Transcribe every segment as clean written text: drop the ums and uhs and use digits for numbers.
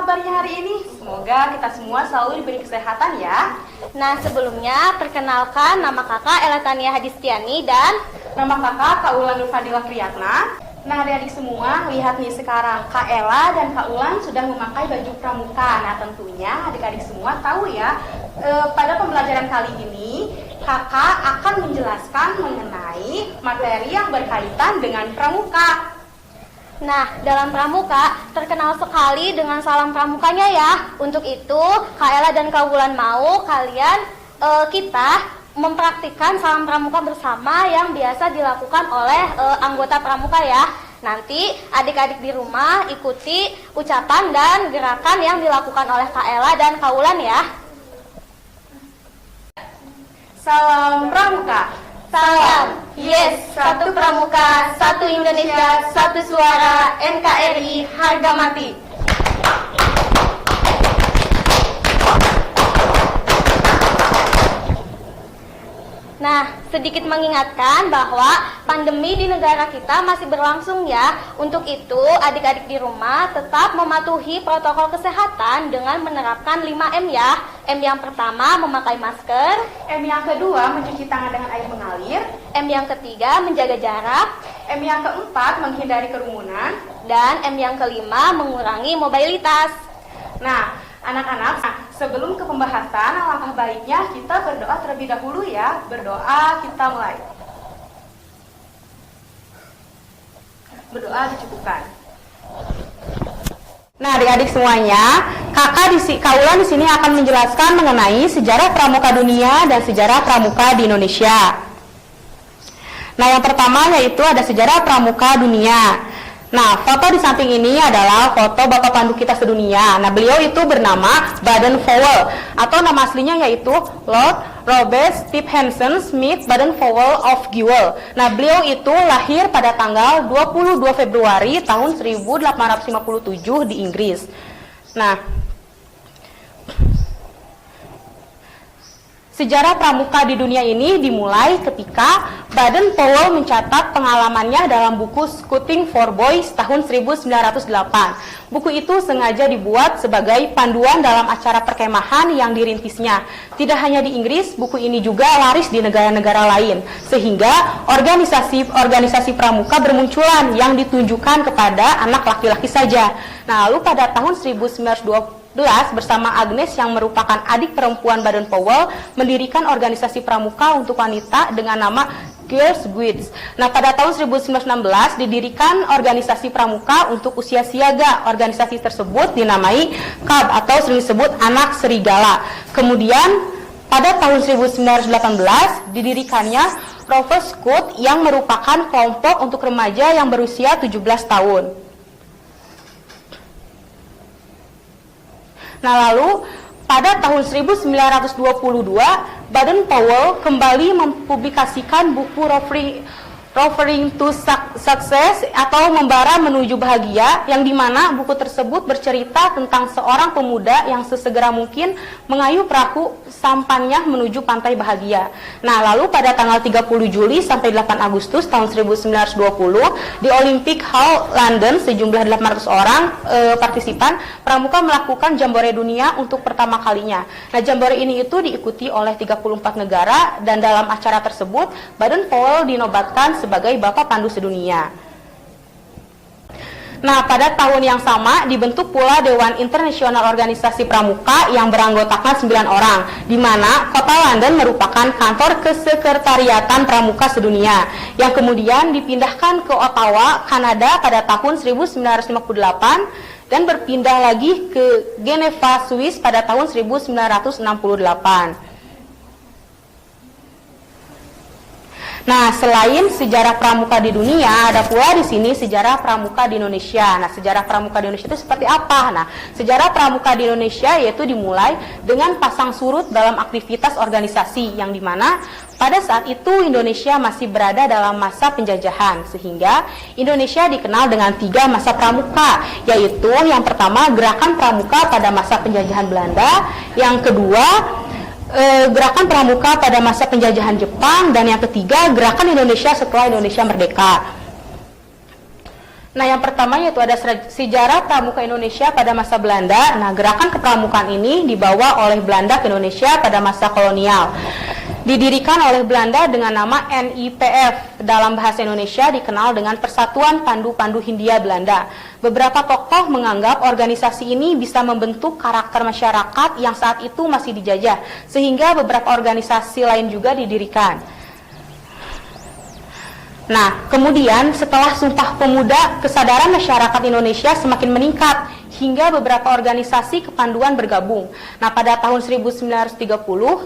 kabarnya hari ini? Semoga kita semua selalu diberi kesehatan ya. Nah, sebelumnya perkenalkan nama kakak Elatania Hadistiani dan nama kakak Kak Ulan Nurfadilah Priyatna. Nah, adik-adik semua, lihat nih sekarang Kak Ela dan Kak Ulan sudah memakai baju pramuka. Nah, tentunya adik-adik semua tahu ya, pada pembelajaran kali ini kakak akan menjelaskan mengenai materi yang berkaitan dengan pramuka. Nah, dalam pramuka terkenal sekali dengan salam pramukanya ya. Untuk itu, Kak Ela dan Kak Wulan mau kita mempraktikkan salam pramuka bersama yang biasa dilakukan oleh anggota pramuka ya. Nanti adik-adik di rumah ikuti ucapan dan gerakan yang dilakukan oleh Kak Ela dan Kak Wulan ya. Salam pramuka. Salam, yes, satu pramuka, satu Indonesia, satu suara, NKRI, harga mati. Nah, sedikit mengingatkan bahwa pandemi di negara kita masih berlangsung ya. Untuk itu, adik-adik di rumah tetap mematuhi protokol kesehatan dengan menerapkan 5M ya. M yang pertama, memakai masker. M yang kedua, mencuci tangan dengan air mengalir. M yang ketiga, menjaga jarak. M yang keempat, menghindari kerumunan. Dan M yang kelima, mengurangi mobilitas. Nah, anak-anak, sebelum ke pembahasan, alangkah baiknya kita berdoa terlebih dahulu ya. Berdoa, kita mulai. Berdoa dicukupkan. Nah, adik-adik semuanya, Kak Ulan di sini akan menjelaskan mengenai sejarah pramuka dunia dan sejarah pramuka di Indonesia. Nah, yang pertama yaitu ada sejarah pramuka dunia. Nah, foto di samping ini adalah foto Bapak Pandu kita sedunia. Nah, beliau itu bernama Baden-Powell atau nama aslinya yaitu Lord Robert Stephenson Smith Baden-Powell of Gewel. Nah, beliau itu lahir pada tanggal 22 Februari tahun 1857 di Inggris. Nah, sejarah pramuka di dunia ini dimulai ketika Baden-Powell mencatat pengalamannya dalam buku Scouting for Boys tahun 1908. Buku itu sengaja dibuat sebagai panduan dalam acara perkemahan yang dirintisnya. Tidak hanya di Inggris, buku ini juga laris di negara-negara lain, sehingga organisasi pramuka bermunculan yang ditunjukkan kepada anak laki-laki saja. Nah, lalu pada tahun 1912 bersama Agnes yang merupakan adik perempuan Baden-Powell mendirikan organisasi pramuka untuk wanita dengan nama Girls Guides. Nah, pada tahun 1916 didirikan organisasi pramuka untuk usia siaga. Organisasi tersebut dinamai KAB atau sering disebut Anak Serigala. Kemudian pada tahun 1918 didirikannya Rover Scout yang merupakan kelompok untuk remaja yang berusia 17 tahun. Nah, lalu pada tahun 1922 Baden-Powell kembali mempublikasikan buku Rovering to Success atau Membara Menuju Bahagia, yang dimana buku tersebut bercerita tentang seorang pemuda yang sesegera mungkin mengayuh perahu sampannya menuju pantai bahagia. Nah, lalu pada tanggal 30 Juli sampai 8 Agustus tahun 1920 di Olympic Hall London sejumlah 800 orang partisipan pramuka melakukan jambore dunia untuk pertama kalinya. Nah, jambore ini itu diikuti oleh 34 negara dan dalam acara tersebut Baden-Powell dinobatkan sebagai Bapak Pandu Sedunia. Nah, pada tahun yang sama dibentuk pula Dewan Internasional Organisasi Pramuka yang beranggotakan 9 orang, di mana kota London merupakan kantor kesekretariatan pramuka sedunia, yang kemudian dipindahkan ke Ottawa, Kanada pada tahun 1958 dan berpindah lagi ke Geneva, Swiss pada tahun 1968. Nah, selain sejarah pramuka di dunia, ada pula di sini sejarah pramuka di Indonesia. Nah, sejarah pramuka di Indonesia itu seperti apa? Nah, sejarah pramuka di Indonesia yaitu dimulai dengan pasang surut dalam aktivitas organisasi, yang dimana pada saat itu Indonesia masih berada dalam masa penjajahan, sehingga Indonesia dikenal dengan 3 masa pramuka, yaitu yang pertama gerakan pramuka pada masa penjajahan Belanda, yang kedua gerakan pramuka pada masa penjajahan Jepang, dan yang ketiga gerakan Indonesia setelah Indonesia merdeka. Nah, yang pertama yaitu ada sejarah pramuka Indonesia pada masa Belanda. Nah, gerakan kepramukaan ini dibawa oleh Belanda ke Indonesia pada masa kolonial. Didirikan oleh Belanda dengan nama NIPF. Dalam bahasa Indonesia dikenal dengan Persatuan Pandu-Pandu Hindia Belanda. Beberapa tokoh menganggap organisasi ini bisa membentuk karakter masyarakat yang saat itu masih dijajah, sehingga beberapa organisasi lain juga didirikan. Nah, kemudian setelah Sumpah Pemuda, kesadaran masyarakat Indonesia semakin meningkat hingga beberapa organisasi kepanduan bergabung. Nah, pada tahun 1930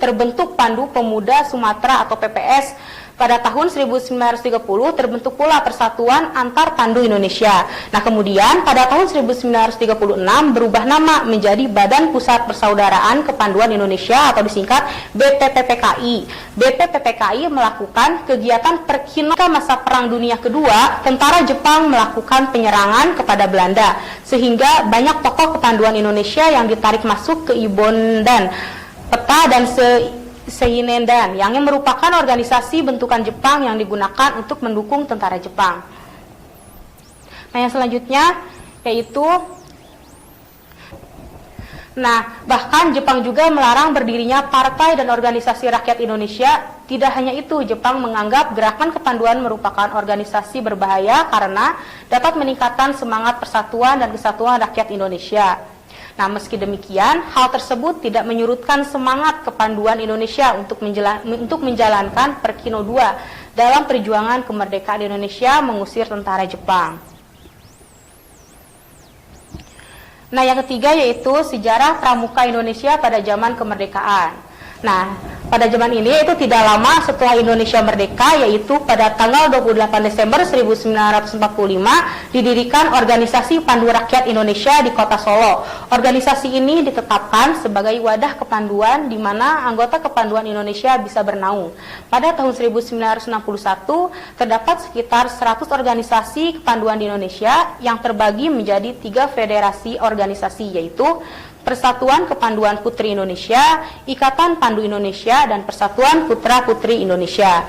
terbentuk Pandu Pemuda Sumatera atau PPS. Pada tahun 1930 terbentuk pula Persatuan Antar Pandu Indonesia. Nah, kemudian pada tahun 1936 berubah nama menjadi Badan Pusat Persaudaraan Kepanduan Indonesia atau disingkat BPPPKI. BPPPKI melakukan kegiatan perkinokan masa Perang Dunia Kedua. Tentara Jepang melakukan penyerangan kepada Belanda, sehingga banyak tokoh kepanduan Indonesia yang ditarik masuk ke Ibondan, Peta dan Seinendan yang merupakan organisasi bentukan Jepang yang digunakan untuk mendukung tentara Jepang. Nah, yang selanjutnya yaitu bahkan Jepang juga melarang berdirinya partai dan organisasi rakyat Indonesia. Tidak hanya itu, Jepang menganggap gerakan kepanduan merupakan organisasi berbahaya karena dapat meningkatkan semangat persatuan dan kesatuan rakyat Indonesia. Nah, meski demikian, hal tersebut tidak menyurutkan semangat kepanduan Indonesia untuk menjalankan Perkino II dalam perjuangan kemerdekaan Indonesia mengusir tentara Jepang. Nah, yang ketiga yaitu sejarah pramuka Indonesia pada zaman kemerdekaan. Nah, pada zaman ini itu tidak lama setelah Indonesia merdeka, yaitu pada tanggal 28 Desember 1945 didirikan Organisasi Pandu Rakyat Indonesia di Kota Solo. Organisasi ini ditetapkan sebagai wadah kepanduan di mana anggota kepanduan Indonesia bisa bernaung. Pada tahun 1961 terdapat sekitar 100 organisasi kepanduan di Indonesia yang terbagi menjadi 3 federasi organisasi, yaitu Persatuan Kepanduan Putri Indonesia, Ikatan Pandu Indonesia, dan Persatuan Putra Putri Indonesia.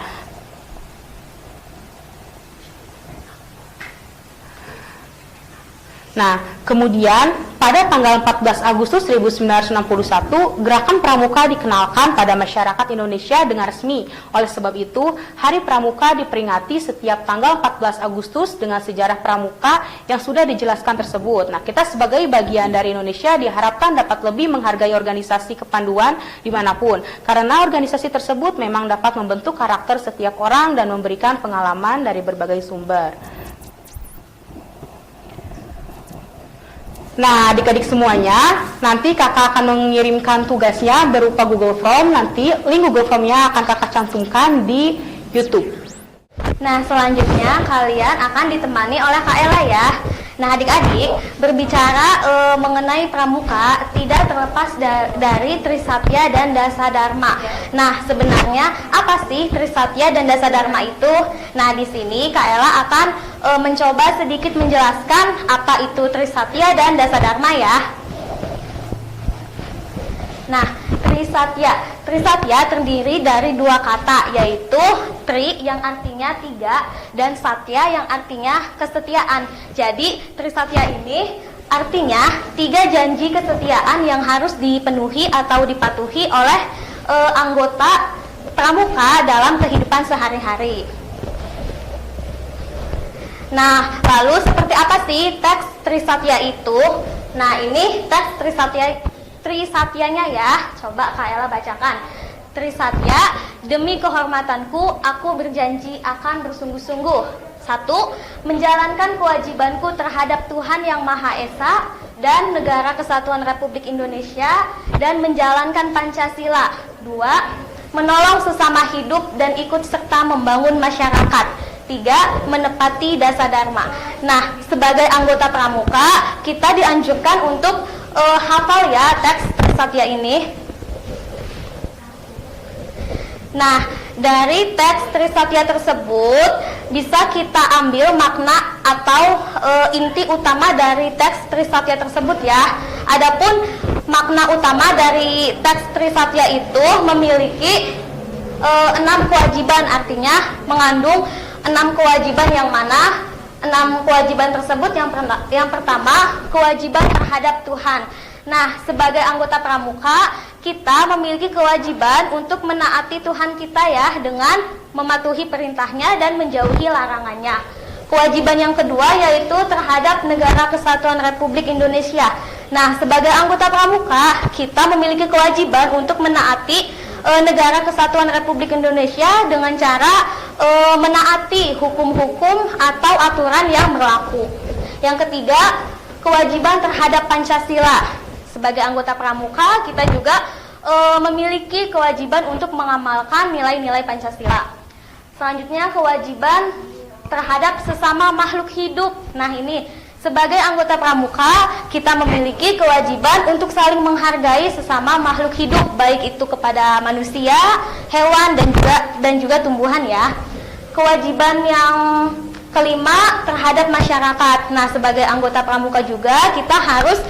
Nah, kemudian pada tanggal 14 Agustus 1961, Gerakan Pramuka dikenalkan pada masyarakat Indonesia dengan resmi. Oleh sebab itu, Hari Pramuka diperingati setiap tanggal 14 Agustus dengan sejarah pramuka yang sudah dijelaskan tersebut. Nah, kita sebagai bagian dari Indonesia diharapkan dapat lebih menghargai organisasi kepanduan dimanapun, karena organisasi tersebut memang dapat membentuk karakter setiap orang dan memberikan pengalaman dari berbagai sumber. Nah, adik-adik semuanya, nanti kakak akan mengirimkan tugasnya berupa Google Form. Nanti link Google Formnya akan kakak cantumkan di YouTube. Nah, selanjutnya kalian akan ditemani oleh Kak Ella ya. Nah, adik-adik, berbicara mengenai pramuka tidak terlepas dari Trisatya dan Dasadharma. Nah, sebenarnya apa sih Trisatya dan Dasadharma itu? Nah, di sini Kak Ella akan mencoba sedikit menjelaskan apa itu Trisatya dan Dasadharma ya. Nah, Trisatya terdiri dari 2 kata, yaitu Tri yang artinya 3 dan Satya yang artinya kesetiaan. Jadi Trisatya ini artinya 3 janji kesetiaan yang harus dipenuhi atau dipatuhi oleh anggota pramuka dalam kehidupan sehari-hari. Nah, lalu seperti apa sih teks Trisatya itu? Nah, ini teks Trisatyanya ya. Coba Kak Ella bacakan. Trisatya, demi kehormatanku, aku berjanji akan bersungguh-sungguh. 1. Menjalankan kewajibanku terhadap Tuhan Yang Maha Esa dan Negara Kesatuan Republik Indonesia dan menjalankan Pancasila. 2. Menolong sesama hidup dan ikut serta membangun masyarakat. 3. Menepati Dasadharma. Nah, sebagai anggota pramuka, kita dianjurkan untuk hafal ya teks Trisatya ini. Nah, dari teks Trisatya tersebut bisa kita ambil makna atau inti utama dari teks Trisatya tersebut ya. Adapun makna utama dari teks Trisatya itu memiliki 6 kewajiban, artinya mengandung 6 kewajiban yang mana 6 kewajiban tersebut yang pertama, kewajiban terhadap Tuhan. Nah, sebagai anggota pramuka, kita memiliki kewajiban untuk menaati Tuhan kita ya, dengan mematuhi perintahnya dan menjauhi larangannya. Kewajiban yang kedua yaitu terhadap Negara Kesatuan Republik Indonesia. Nah, sebagai anggota pramuka, kita memiliki kewajiban untuk menaati Negara Kesatuan Republik Indonesia dengan cara menaati hukum-hukum atau aturan yang berlaku. Yang ketiga, kewajiban terhadap Pancasila. Sebagai anggota pramuka, kita juga memiliki kewajiban untuk mengamalkan nilai-nilai Pancasila. Selanjutnya, kewajiban terhadap sesama makhluk hidup. Nah, ini sebagai anggota pramuka, kita memiliki kewajiban untuk saling menghargai sesama makhluk hidup, baik itu kepada manusia, hewan, dan juga tumbuhan ya. Kewajiban yang kelima terhadap masyarakat. Nah, sebagai anggota pramuka juga kita harus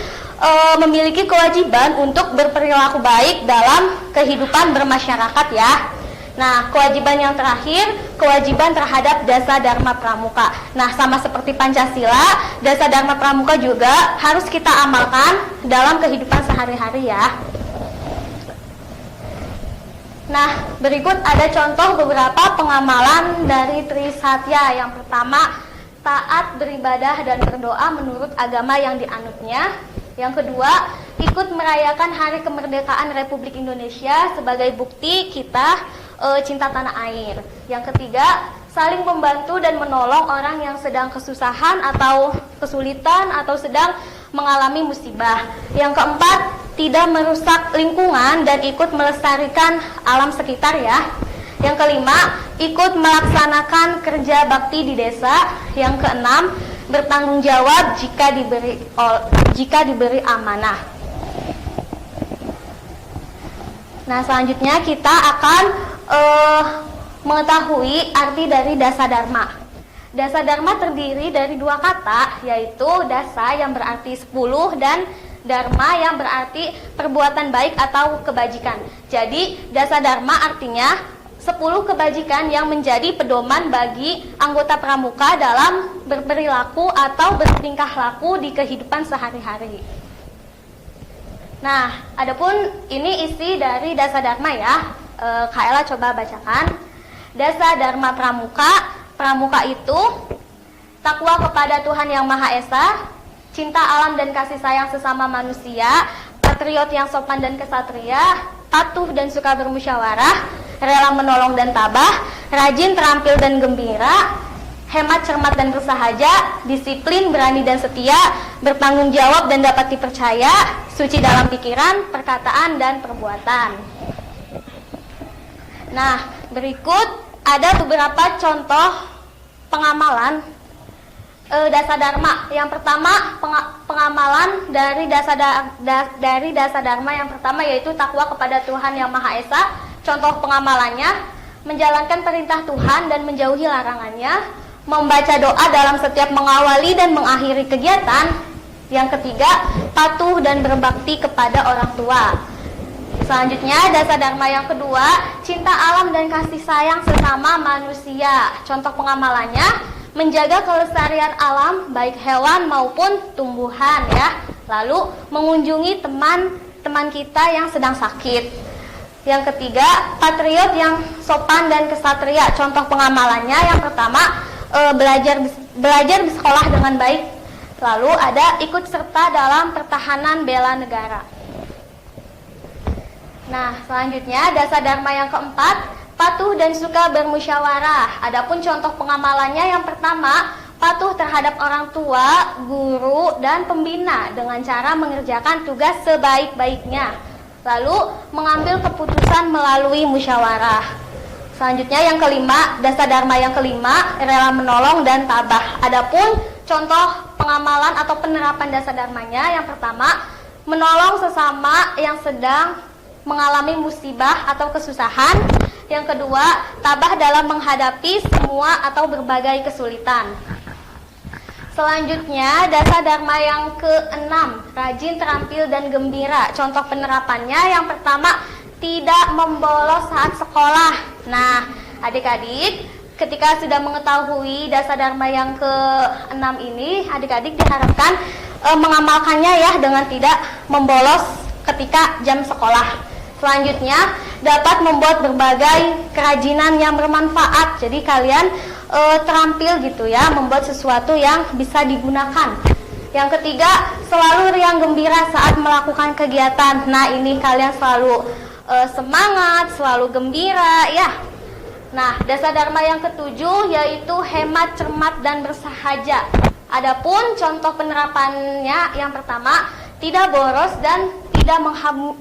memiliki kewajiban untuk berperilaku baik dalam kehidupan bermasyarakat ya. Nah, kewajiban yang terakhir, kewajiban terhadap Dasa Dharma Pramuka. Nah, sama seperti Pancasila, Dasa Dharma Pramuka juga harus kita amalkan dalam kehidupan sehari-hari ya. Nah, berikut ada contoh beberapa pengamalan dari Trisatya. Yang pertama, taat beribadah dan berdoa menurut agama yang dianutnya. Yang kedua, ikut merayakan Hari Kemerdekaan Republik Indonesia sebagai bukti kita cinta tanah air. Yang ketiga, saling membantu dan menolong orang yang sedang kesusahan atau kesulitan atau sedang mengalami musibah. Yang keempat, tidak merusak lingkungan dan ikut melestarikan alam sekitar ya. Yang kelima, ikut melaksanakan kerja bakti di desa. Yang keenam, bertanggung jawab jika diberi amanah. Nah, selanjutnya kita akan mengetahui arti dari Dasa Dharma. Dasa Dharma terdiri dari dua kata, yaitu dasa yang berarti 10 dan dharma yang berarti perbuatan baik atau kebajikan. Jadi, Dasa Dharma artinya 10 kebajikan yang menjadi pedoman bagi anggota pramuka dalam berperilaku atau bertingkah laku di kehidupan sehari-hari. Nah, adapun ini isi dari Dasa Dharma ya. Kak Ella coba bacakan. Dasa Dharma Pramuka. Pramuka itu takwa kepada Tuhan Yang Maha Esa, cinta alam dan kasih sayang sesama manusia, patriot yang sopan dan kesatria, patuh dan suka bermusyawarah, rela menolong dan tabah, rajin, terampil dan gembira, hemat, cermat dan bersahaja, disiplin, berani dan setia, bertanggung jawab dan dapat dipercaya, suci dalam pikiran, perkataan dan perbuatan. Nah, berikut ada beberapa contoh pengamalan Dasa Dharma. Yang pertama, pengamalan dari Dasa Dharma yang pertama yaitu takwa kepada Tuhan Yang Maha Esa. Contoh pengamalannya, menjalankan perintah Tuhan dan menjauhi larangannya, membaca doa dalam setiap mengawali dan mengakhiri kegiatan. Yang ketiga, patuh dan berbakti kepada orang tua. Selanjutnya, Dasa Dharma yang kedua, cinta alam dan kasih sayang sesama manusia. Contoh pengamalannya, menjaga kelestarian alam baik hewan maupun tumbuhan ya. Lalu mengunjungi teman-teman kita yang sedang sakit. Yang ketiga, patriot yang sopan dan kesatria. Contoh pengamalannya yang pertama, belajar di sekolah dengan baik. Lalu ada ikut serta dalam pertahanan bela negara. Nah, selanjutnya Dasa Dharma yang keempat, patuh dan suka bermusyawarah. Adapun contoh pengamalannya yang pertama, patuh terhadap orang tua, guru, dan pembina dengan cara mengerjakan tugas sebaik-baiknya. Lalu mengambil keputusan melalui musyawarah. Selanjutnya yang kelima, Dasa Dharma yang kelima, rela menolong dan tabah. Adapun contoh pengamalan atau penerapan Dasa Dharmanya yang pertama, menolong sesama yang sedang mengalami musibah atau kesusahan. Yang kedua, tabah dalam menghadapi semua atau berbagai kesulitan. Selanjutnya, Dasa Dharma yang keenam, rajin, terampil, dan gembira. Contoh penerapannya yang pertama, tidak membolos saat sekolah. Nah, adik-adik, ketika sudah mengetahui dasar dharma yang ke-6 ini, adik-adik diharapkan mengamalkannya ya dengan tidak membolos ketika jam sekolah. Selanjutnya, dapat membuat berbagai kerajinan yang bermanfaat. Jadi kalian terampil gitu ya, membuat sesuatu yang bisa digunakan. Yang ketiga, selalu riang gembira saat melakukan kegiatan. Nah, ini kalian selalu semangat, selalu gembira ya. Nah, dasar dharma yang ketujuh yaitu hemat, cermat, dan bersahaja. Adapun contoh penerapannya, yang pertama, tidak boros dan tidak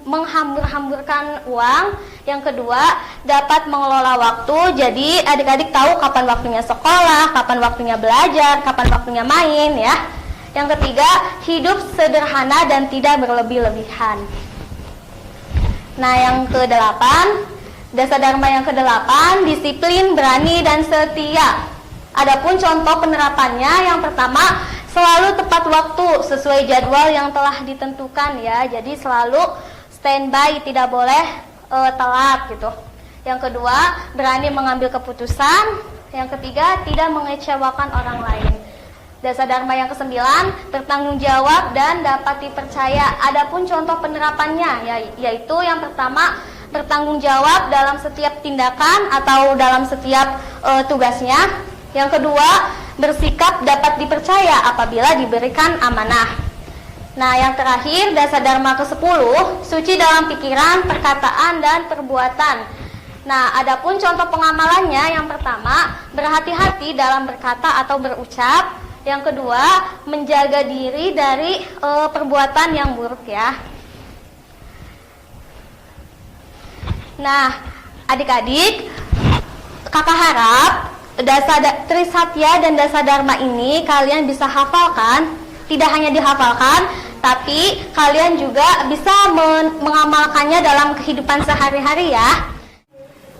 menghambur-hamburkan uang. Yang kedua, dapat mengelola waktu. Jadi adik-adik tahu kapan waktunya sekolah, kapan waktunya belajar, kapan waktunya main ya. Yang ketiga, hidup sederhana dan tidak berlebih-lebihan. Nah, yang kedelapan, dasar dharma yang kedelapan, disiplin, berani, dan setia. Adapun contoh penerapannya, yang pertama, selalu tepat waktu sesuai jadwal yang telah ditentukan ya. Jadi selalu standby, tidak boleh telat gitu. Yang kedua, berani mengambil keputusan. Yang ketiga, tidak mengecewakan orang lain. Dasar dharma yang kesembilan, bertanggung jawab dan dapat dipercaya. Adapun contoh penerapannya yaitu yang pertama, bertanggung jawab dalam setiap tindakan atau dalam setiap tugasnya. Yang kedua, bersikap dapat dipercaya apabila diberikan amanah. Nah, yang terakhir, dasar dharma ke-10, suci dalam pikiran, perkataan, dan perbuatan. Nah, adapun contoh pengamalannya, yang pertama, berhati-hati dalam berkata atau berucap. Yang kedua, menjaga diri dari perbuatan yang buruk ya. Nah, adik-adik, kakak harap Trisatya dan dasar dharma ini kalian bisa hafalkan. Tidak hanya dihafalkan, tapi kalian juga bisa mengamalkannya dalam kehidupan sehari-hari ya.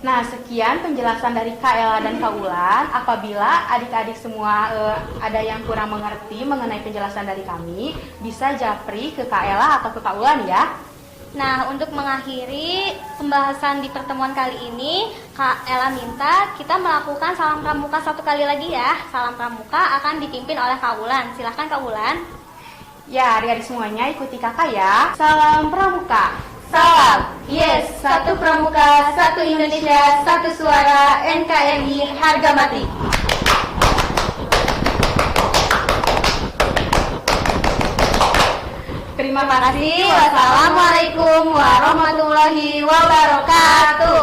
Nah, sekian penjelasan dari Kak Ella dan Kak Ulan. Apabila adik-adik semua ada yang kurang mengerti mengenai penjelasan dari kami, bisa japri ke Kak Ella atau ke Kak Ulan ya. Nah, untuk mengakhiri pembahasan di pertemuan kali ini, Kak Ella minta kita melakukan salam pramuka satu kali lagi ya. Salam pramuka akan dipimpin oleh Kak Ulan. Silahkan Kak Ulan. Ya, adik-adik semuanya ikuti kakak ya. Salam pramuka. Salam, yes, satu pramuka, satu Indonesia, satu suara, NKRI, harga mati. Terima kasih. Wassalamualaikum warahmatullahi wabarakatuh.